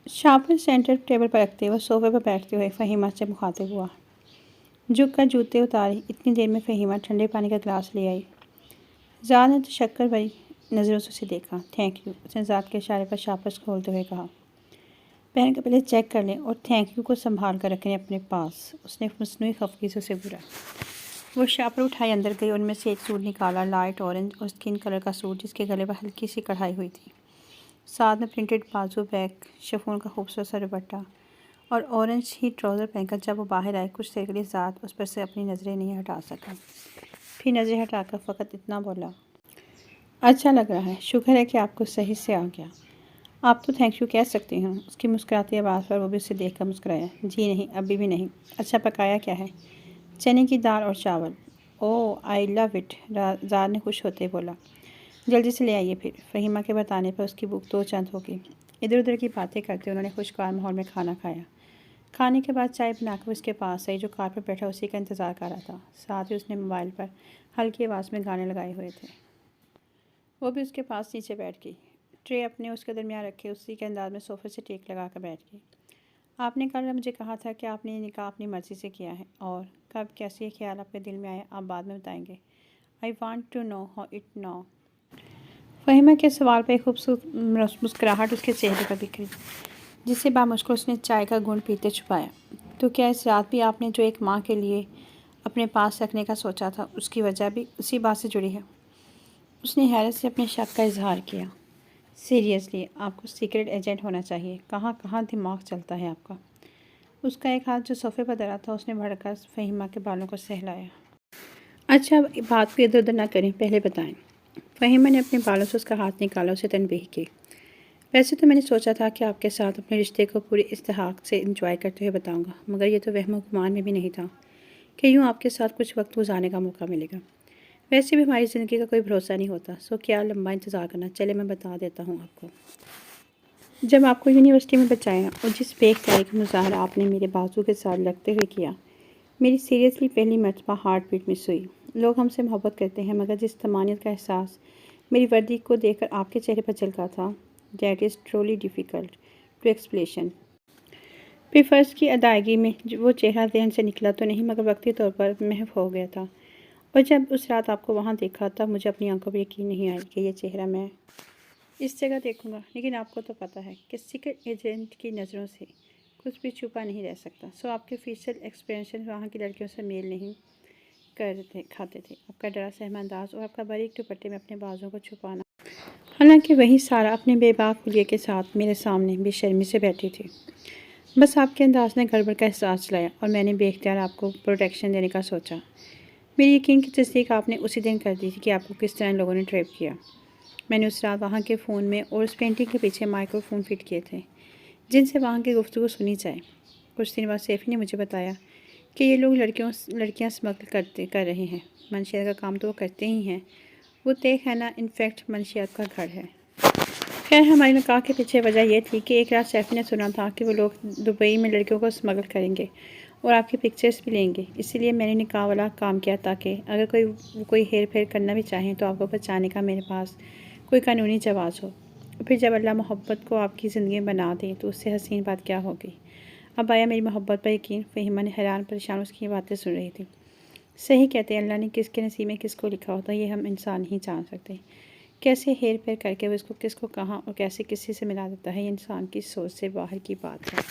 Sharpener centre table पर रखते हुए सोफे पर बैठते हुए फ़हीमा से मुखातिब हुआ। झुक कर जूते उतारे। इतनी देर में फ़हीमा ठंडे पानी का गिलास ले आई। ज़ाद ने तो शक्कर भरी नज़रों से उसे देखा। थैंक यू, उसने ज़ाद के इशारे पर शार्पनर खोलते हुए कहा। पहन कर पहले चेक कर लें और थैंक यू को संभाल कर रखें अपने पास, उसने मसनूई खफगी से उसे बुरा। वो शार्पनर उठाई अंदर गई। उनमें से एक सूट निकाला, लाइट ऑरेंज और स्किन कलर का सूट जिसके गले पर हल्की सी कढ़ाई हुई थी। साथ में प्रिंटेड बाजू बैग, शिफॉन का खूबसूरत सा दुपट्टा और ऑरेंज ही ट्राउज़र पहनकर जब वो बाहर आए कुछ देर के लिए ज़ाद उस पर से अपनी नज़रें नहीं हटा सका। फिर नज़रें हटाकर फ़कत इतना बोला, अच्छा लग रहा है, शुक्र है कि आपको सही से आ गया। आप तो थैंक यू कह सकती हैं। उसकी मुस्कुराती आवाज़ पर वो भी उसे देखकर मुस्कुराया। जी नहीं, अभी भी नहीं। अच्छा, पकाया क्या है? चने की दाल और चावल। ओह आई लव इट, ज़ाद ने खुश होते बोला। जल्दी से ले आइए फिर। फ़हीमा के बताने पर उसकी भूख दो चंद हो गई। इधर उधर की बातें करते उन्होंने खुशगवार माहौल में खाना खाया। खाने के बाद चाय बनाकर उसके पास आई। जो कार पर बैठा उसी का इंतज़ार कर रहा था। साथ ही उसने मोबाइल पर हल्की आवाज़ में गाने लगाए हुए थे। वो भी उसके पास नीचे बैठ गई। ट्रे अपने उसके दरमियान रखे उसी के अंदाज में सोफे से टेक लगा कर बैठ गई। आपने कल मुझे कहा था कि आपने ये निकाह अपनी मर्ज़ी से किया है, और कब कैसे ये ख्याल आपके दिल में आया आप बाद में बताएंगे। I want to know how it now. Fahima के सवाल पर खूबसूरत मुस्कुराहट उसके चेहरे पर बिखरी, जिससे बामुश्किल उसने चाय का घूंट पीते छुपाया। तो क्या इस रात भी आपने जो एक माँ के लिए अपने पास रखने का सोचा था उसकी वजह भी उसी बात से जुड़ी है? उसने हैरत से अपने शक का इजहार किया। सीरियसली, आपको सीक्रेट एजेंट होना चाहिए। कहाँ कहाँ दिमाग चलता है आपका। उसका एक हाथ जो सोफे पर धरा था उसने भड़कर फ़हीमा के बालों को सहलाया। अच्छा, बात को इधर उधर ना करें, पहले बताएं। फ़हीमा ने अपने बालों से उसका हाथ निकाला, उसे तनबीह की। वैसे तो मैंने सोचा था कि आपके साथ अपने रिश्ते को पूरी इस्तेहाक से इंजॉय करते हुए बताऊंगा, मगर ये तो वहम गुमान में भी नहीं था कि यूँ आपके साथ कुछ वक्त गुजारने का मौका मिलेगा। वैसे भी हमारी ज़िंदगी का कोई भरोसा नहीं होता, सो क्या लंबा इंतज़ार करना। चले मैं बता देता हूँ आपको। जब आपको यूनिवर्सिटी में बचाया और जिस बेख्तियारी का मुजाहरा आपने मेरे बाजू के साथ लगते हुए किया, मेरी सीरियसली पहली मरतबा हार्ट बीट मिस हुई। लोग हमसे मोहब्बत करते हैं, मगर जिस तमानियत का एहसास मेरी वर्दी को देखकर आपके चेहरे पर झलका था, that is truly difficult to explanation. फिर फ़र्ज़ की अदायगी में वो चेहरा जहन से निकला तो नहीं, मगर वक्ती तौर पर महव हो गया था। और जब उस रात आपको वहाँ देखा तब मुझे अपनी आंखों पर यकीन नहीं आया कि ये चेहरा मैं इस जगह देखूंगा। लेकिन आपको तो पता है कि सीक्रेट एजेंट की नज़रों से कुछ भी छुपा नहीं रह सकता। सो आपके फेशियल एक्सप्रेशन वहाँ की लड़कियों से मेल नहीं खाते थे। आपका डरा सहमा अंदाज और आपका बारीक दुपट्टे में अपने बाजों को छुपाना। हालांकि वही सारा अपने बेबाक हुलिये के साथ मेरे सामने बेशर्मी से बैठी थी। बस आपके अंदाज ने गड़बड़ का एहसास लाया और मैंने बेख्तियार आपको प्रोटेक्शन देने का सोचा। मेरी यकीन की तस्दीक आपने उसी दिन कर दी थी कि आपको किस तरह लोगों ने ट्रैप किया। मैंने उस रात वहाँ के फ़ोन में और उस पेंटिंग के पीछे माइक्रोफोन फिट किए थे, जिनसे वहाँ की गुफ्तगू सुनी जाए। कुछ दिन बाद सैफ़ी ने मुझे बताया कि ये लोग लड़कियाँ स्मगल कर रहे हैं। मनशियात का काम तो वो करते ही हैं। वो तय खाना इनफैक्ट मनशियात का घर है। खैर, हमारी निकाह के पीछे वजह यह थी कि एक रात सैफ़ी ने सुना था कि वो लोग दुबई में लड़कियों को स्मगल करेंगे और आपकी पिक्चर्स भी लेंगे। इसीलिए मैंने निकाह वाला काम किया ताकि अगर कोई हेर फेर करना भी चाहें तो आपको बचाने का मेरे पास कोई कानूनी जवाज़ हो। फिर जब अल्लाह मोहब्बत को आपकी ज़िंदगी में बना दे तो उससे हसीन बात क्या होगी। अब आया मेरी मोहब्बत पर यकीन। फ़हीमा ने हैरान परेशान उसकी बातें सुन रही थी। सही कहते हैं, अल्लाह ने किसके नसीब में किसको लिखा होता है ये हम इंसान नहीं जान सकते। कैसे हेर फेर करके वो इसको किसको कहाँ और कैसे किसी से मिला देता है, ये इंसान की सोच से बाहर की बात है।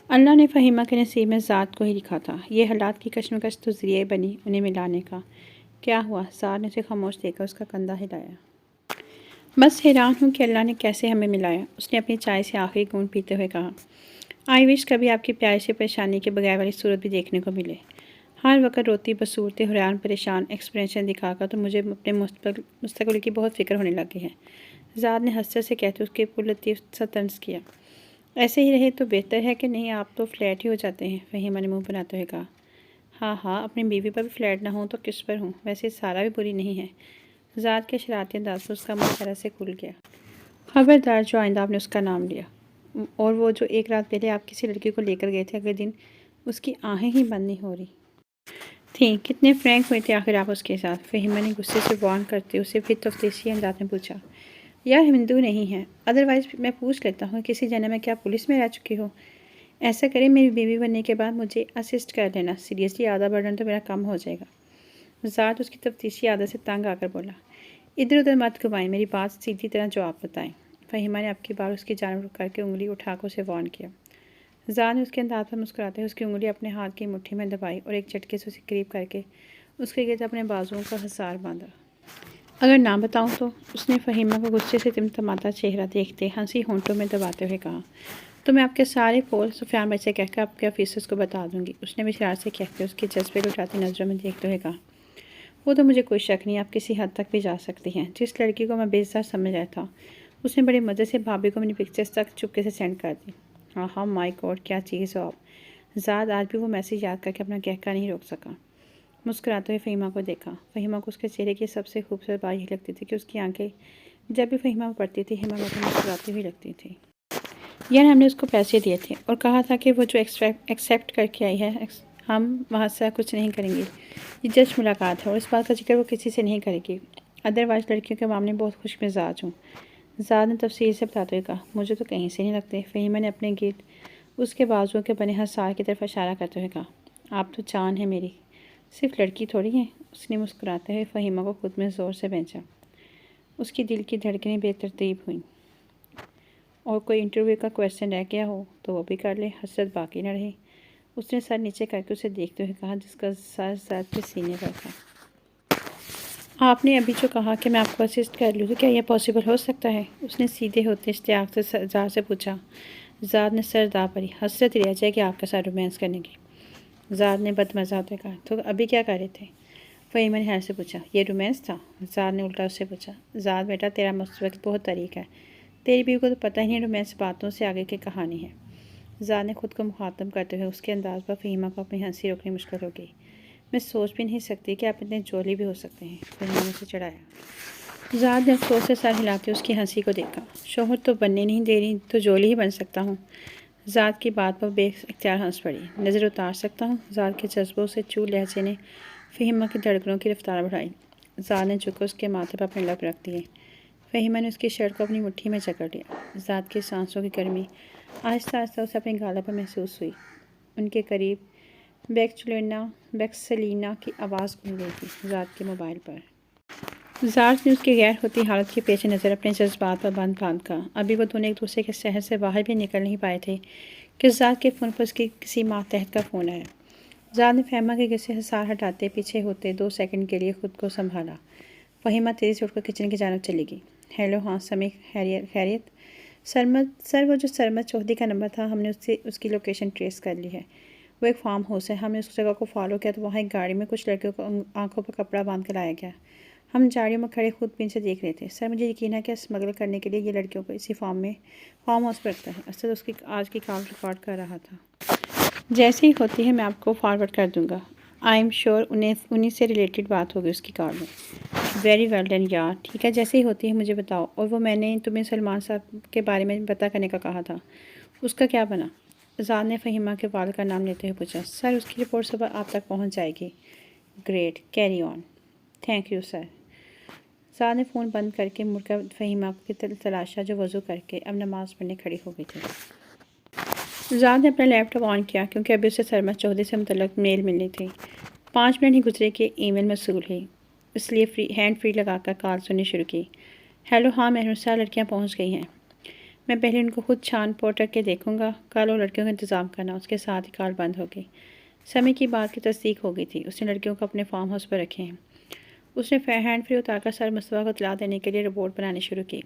अल्लाह ने फ़हीमा के नसीब में ज़ात को ही लिखा था। ये हालात की कशमकश तो ज़रिए बनी उन्हें मिलाने का। क्या हुआ? ज़ात ने उसे खामोश देखकर उसका कंधा हिलाया। बस हैरान हूँ कि अल्लाह ने कैसे हमें मिलाया, उसने अपनी चाय से आखिरी घूंट पीते हुए कहा। आई विश कभी आपकी प्यार से परेशानी के बगैर वाली सूरत भी देखने को मिले। हर वक्त रोती बसूरते हैरान परेशान एक्सप्रेशन दिखाकर तो मुझे अपने मुस्तकबिल की बहुत फ़िक्र होने लगी है। ज़ाद ने हंसते से कहते उसके पुरलतीफ़ सा तंज किया। ऐसे ही रहे तो बेहतर है कि नहीं, आप तो फ्लैट ही हो जाते हैं। फ़हीमा ने मुँह बनाते हुए कहा। हाँ हाँ, अपनी बीवी पर भी फ्लैट ना हो तो किस पर हूँ। वैसे सारा भी बुरी नहीं है। ज़ाद के शरारती अंदाज से उसका मुँह तरह से खुल गया। खबरदार जो आइंदा आपने उसका नाम लिया। और वो जो एक रात पहले आप किसी लड़की को लेकर गए थे, अगले दिन उसकी आहें ही बंद नहीं हो रही थी। कितने फ्रैंक हुए थे आखिर आप उसके साथ? फ़हीमा ने गुस्से से वार्न करते उसे फिर तफ्तीशी अंदाज में पूछा। यार हिंदू नहीं है, अदरवाइज़ मैं पूछ लेता हूँ किसी जन्म में क्या पुलिस में रह चुकी हो। ऐसा करें मेरी बीवी बनने के बाद मुझे असिस्ट कर लेना, सीरियसली आधा बर्डन तो मेरा कम हो जाएगा। ज़ाद उसकी तफ्तीशी आदत से तंग आकर बोला, इधर उधर मत घुमाएं, मेरी बात सीधी तरह जवाब बताएं। फ़हीमा ने आपकी बार उसकी जानब करके उंगली उठाकर उसे वार्न किया। ज़ाद ने उसके अंदाज पर मुस्कुराते हुए उसकी उंगली अपने हाथ की मुट्ठी में दबाई और एक झटके से उसे करीब करके उसके गिर्द अपने बाजुओं का हिसार बांधा। अगर ना बताऊं तो, उसने फ़हीमा को गुस्से से तिमतमाता चेहरा देखते हंसी होंठों में दबाते हुए कहा। तो मैं आपके सारे पोल सुफियान भाई से कहकर आपके ऑफिसर्स को बता दूंगी, उसने भी शरारत से कहते उसके जज्बे लुटाती नज़रों में देखते हुए कहा। वो तो मुझे कोई शक नहीं, आप किसी हद तक भी जा सकती हैं। जिस लड़की को मैं बेइज्जत समझ रहा था उसने बड़े मज़े से भाभी को मेरी पिक्चर्स तक चुपके से सेंड कर दी। हाँ हाँ, माय गॉड, क्या चीज़ हो आप। ज़ाद आज भी वो मैसेज याद करके अपना कहका नहीं रोक सका। मुस्कुराते हुए फ़हीमा को देखा। फ़हीमा को उसके चेहरे की सबसे खूबसूरत बात यही लगती थी कि उसकी आंखें जब भी फ़हीमा पर पड़ती थी हिमा को मुस्कुराती हुई लगती थी। यार हमने उसको पैसे दिए थे और कहा था कि वो जो एक्सेप्ट करके आई है हम वहाँ से कुछ नहीं करेंगे। ये जस्ट मुलाकात है और इस बात का जिक्र वो किसी से नहीं करेगी। अदरवाइज़ लड़कियों के मामले में बहुत खुश मिजाज हूँ। ज़ाद ने तफसील से बताते हुए कहा। मुझे तो कहीं से नहीं लगते। फ़हीमा ने अपने गिर्द उसके बाजुओं के बने हसार की तरफ इशारा करते हुए कहा। आप तो जान है मेरी, सिर्फ लड़की थोड़ी है। उसने मुस्कुराते हुए फ़हीमा को खुद में ज़ोर से बेंचा। उसकी दिल की धड़कनें बेतरतीब हुईं। और कोई इंटरव्यू का क्वेश्चन रह गया हो तो वो भी कर ले, हसरत बाकी न रहे। उसने सर नीचे करके उसे देखते हुए कहा, जिसका सर ज़ाद के सीने पर था। आपने अभी जो कहा कि मैं आपको असिस्ट कर लूँ, तो क्या यह पॉसिबल हो सकता है? उसने सीधे होते इश्तियाक से ज़ाद से पूछा। ज़ाद ने सर दाब पड़ी। हसरत रह जाएगी आपके साथ रोमांस करने की। ज़ाद ने बदमज़ा होते कहा। तो अभी क्या कर रहे थे? फ़हीमा ने हैर से पूछा। ये रोमांस था? ज़ाद ने उल्टा उससे पूछा। ज़ाद बेटा, तेरा वक्त बहुत तरीका है। तेरी बीवी को तो पता ही नहीं रोमांस बातों से आगे की कहानी है। ज़ाद ने खुद को मुखातब करते हुए उसके अंदाज पर फ़हीमा को अपनी हंसी रोकनी मुश्किल हो गई। मैं सोच भी नहीं सकती कि आप इतने जोली भी हो सकते हैं, फ़हीमा ने उसे चढ़ाया। ज़ाद ने अफसोस से सर हिलाते उसकी हंसी को देखा। शोहर तो बनने नहीं दे रही तो जोली ही बन सकता हूँ। ज़ाद की बात पर बेख्तियार हंस पड़ी। नज़र उतार सकता हूँ? ज़ाद के जज्बों से चू लहजे ने फ़हीमा की धड़कनों की रफ्तार बढ़ाई। ज़ाद ने झुककर उसके माथे पर अपने लब रख दिए। फ़हीमा ने उसकी शर्ट को अपनी मुट्ठी में जकड़ लिया। ज़ाद की सांसों की गर्मी आहिस्ता आहिस्ता उसे अपने गालों पर महसूस हुई। उनके करीब बैक्सलीना की आवाज़ गूंज गई थी ज़ाद के मोबाइल पर। ज़ाद ने उसकी गैर होती हालत के पेश नज़र अपने जज्बात पर बांध कहा। अभी वो दोनों एक दूसरे के शहर से बाहर भी निकल नहीं पाए थे कि ज़ाद के फ़ोन पर उसकी किसी मातहत का फ़ोन आया। ज़ाद ने फ़हीमा के गिर से हिसार हटाते पीछे होते 2 सेकंड के लिए खुद को संभाला। फ़हीमा तेज़ी से उठकर किचन की जानब चली गई। हेलो, हाँ समी, खैरियत? सर वो जो सरमद चौधरी का नंबर था, हमने उससे उसकी लोकेशन ट्रेस कर ली है। वो एक फार्म हाउस है। हमने उस जगह को फॉलो किया तो वहाँ एक गाड़ी में कुछ लड़कियों को आंखों पर कपड़ा बांध कर लाया गया। हम झाड़ियों में खड़े खुद पीछे देख रहे थे। सर मुझे यकीन है कि स्मगल करने के लिए ये लड़कियों को इसी फार्म हाउस पर रखता है। असद उसकी आज की कॉल रिकॉर्ड कर रहा था। जैसे ही होती है मैं आपको फॉरवर्ड कर दूँगा। आई एम श्योर उन्हीं से रिलेटेड बात होगी उसकी कॉल में। वेरी वेल डन यार, ठीक है, जैसे ही होती है मुझे बताओ। और वो मैंने तुम्हें सलमान साहब के बारे में पता करने का कहा था, उसका क्या बना? ज़ाद ने फ़हीमा के वाल का नाम लेते हुए पूछा। सर उसकी रिपोर्ट सुबह आप तक पहुंच जाएगी। Great, carry on. Thank you sir. ज़ाद ने फ़ोन बंद करके मुड़कर फ़हीमा की तलाशा जो वज़ू करके अब नमाज़ पढ़ने खड़ी हो गई थी। ज़ाद ने अपना लैपटॉप ऑन किया क्योंकि अभी उसे सरमद चौधरी से मुतल्लिक़ मेल मिलनी थी। 5 मिनट ही गुजरे कि ईमेल मसूल हुई, इसलिए हैंड फ्री लगाकर कॉल सुननी शुरू की। हेलो, हाँ मेहरुनिसा, लड़कियाँ पहुँच गई हैं। मैं पहले उनको खुद छान पोट करके देखूँगा। कल और लड़कियों का इंतज़ाम करना। उसके साथ ही कॉल बंद हो गई। समय की बात की तस्दीक हो गई थी। उसने लड़कियों को अपने फार्म हाउस पर रखे हैं। उसने हैंड फ्री उतारकर सर मुस्तफ़ा को इत्तला देने के लिए रिपोर्ट बनानी शुरू की।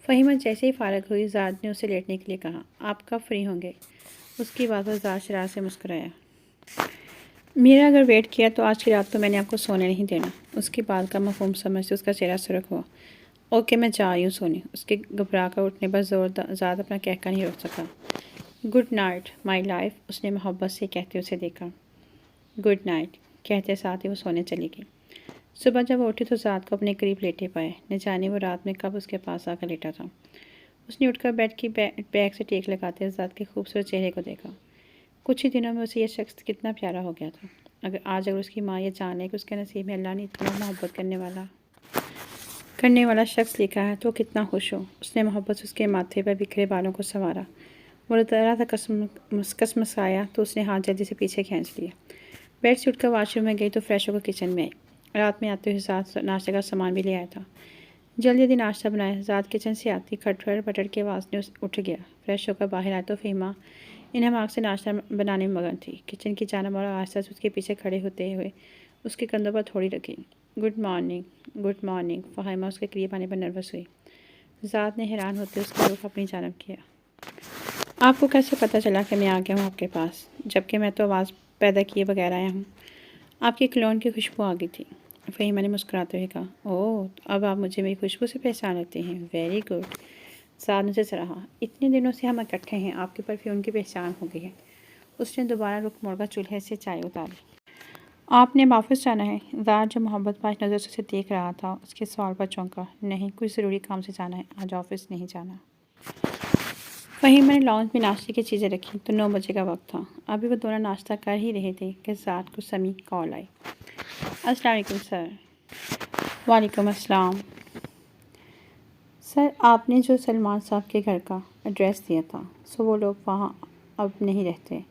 फ़हीमा जैसे ही फ़ारग हुई ज़ाद ने उसे लेटने के लिए कहा। आप कब फ्री होंगे? उसकी बात पर ज़ाद शरारत से मुस्कुराया। मेरा अगर वेट किया तो आज की रात तो मैंने आपको सोने नहीं देना। उसकी बात का मफ़हूम समझते उसका चेहरा सुर्ख हुआ। ओके, मैं जा रही हूँ सोने। उसके घबरा कर उठने पर ज़्यादा अपना कहकर नहीं रोक सका। गुड नाइट माई लाइफ, उसने मोहब्बत से कहते उसे देखा। गुड नाइट कहते साथ ही वो सोने चली गई। सुबह जब वो उठी तो ज़ाद को अपने करीब लेटे पाए। न जाने वो रात में कब उसके पास आकर लेटा था। उसने उठकर बेड की बैग से टेक लगाते ज़ाद के खूबसूरत चेहरे को देखा। कुछ ही दिनों में उसे यह शख्स कितना प्यारा हो गया था। अगर उसकी माँ ये जान ले कि उसके नसीब में अल्लाह ने इतना मोहब्बत करने वाला करने वाला शख्स लिखा है तो कितना खुश हो। उसने मोहब्बत उसके माथे पर बिखरे बालों को संवारा। वो तरह था कसमसाया तो उसने हाथ जल्दी से पीछे खींच लिया। बेड से उठकर वॉशरूम में गई तो फ्रेश होकर किचन में आई। रात में आते हुए साथ नाश्ते का सामान भी ले आया था। जल्दी जल्दी नाश्ता बनाया। ज़ात किचन से आती खटखट पटट के आवाज़ ने उठ गया। फ्रेश होकर बाहर आया तो फ़हीमा इन्हें आग से नाश्ता बनाने में मगन थी। किचन की जानब और आस उसके पीछे खड़े होते हुए उसके कंधों पर थोड़ी रखी। Good morning. फ़हीमा उसके करीब आने पर नर्वस हुई। ज़ात ने हैरान होते उसका रुख अपनी जानब किया। आपको कैसे पता चला कि मैं आ गया हूँ आपके पास, जबकि मैं तो आवाज़ पैदा किए बगैर आया हूँ। आपकी क्लोन की खुशबू आ गई थी। फ़हीमा ने मुस्कुराते हुए कहा, ओह, अब आप मुझे मेरी खुशबू से पहचान लेते हैं। Very good. साद ने से रहा। इतने दिनों से हम इकट्ठे हैं, आपके परफ्यूम की पहचान हो गई है। उसने दोबारा रुख मोड़कर चूल्हे से चाय उतारी। आपने वापस जाना है? ज़ात जो मोहब्बत पाश नज़र से देख रहा था उसके सवाल पर चौंका। नहीं, कोई ज़रूरी काम से जाना है, आज ऑफिस नहीं जाना। फ़हीमा ने लॉन्च में नाश्ते की चीज़ें रखी तो 9 बजे का वक्त था। अभी वो दोनों नाश्ता कर ही रहे थे कि ज़ात को समी कॉल आई। अस्सलाम वालेकुम सर। वालेकुम अस्सलाम। सर, आपने जो सलमान साहब के घर का एड्रेस दिया था, सो वो लोग वहाँ अब नहीं रहते।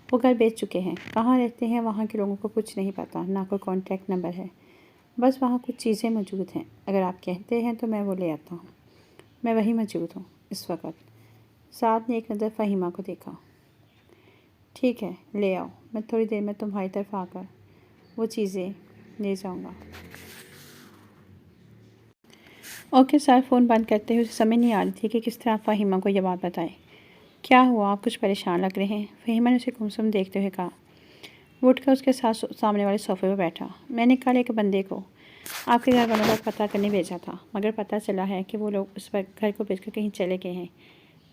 वो घर बेच चुके हैं। कहाँ रहते हैं वहाँ के लोगों को कुछ नहीं पता, ना कोई कॉन्टैक्ट नंबर है। बस वहाँ कुछ चीज़ें मौजूद हैं। अगर आप कहते हैं तो मैं वो ले आता हूँ। मैं वहीं मौजूद हूँ इस वक्त। साथ ने एक नज़र फ़हीमा को देखा। ठीक है, ले आओ। मैं थोड़ी देर में तुम्हारी तरफ आकर वो चीज़ें ले जाऊँगा। Okay sir. फ़ोन बंद करते हुए उसे समझ नहीं आ रही थी कि किस तरह फ़हीमा को यह बात बताए। क्या हुआ, आप कुछ परेशान लग रहे हैं? फ़हीमा ने उसे गुमसुम देखते हुए कहा। वो उठकर उसके साथ सामने वाले सोफ़े पर बैठा। मैंने कल एक बंदे को आपके घर वालों का पता करने भेजा था, मगर पता चला है कि वो लोग उस पर घर को बेचकर कहीं चले गए हैं।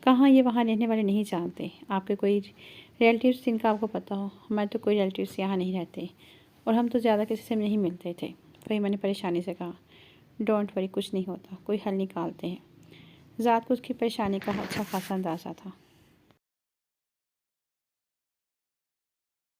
कहाँ ये वहाँ रहने वाले नहीं जानते। आपके कोई रिलेटिव्स जिनका आपको पता हो? हमारे तो कोई रिलेटिव्स यहाँ नहीं रहते और हम तो ज़्यादा किसी से नहीं मिलते थे। फ़हीमा ने परेशानी से कहा। डोंट वरी, कुछ नहीं होता, कोई हल निकालते हैं। ज़ात को उसकी परेशानी का अच्छा खासा अंदाज़ा था।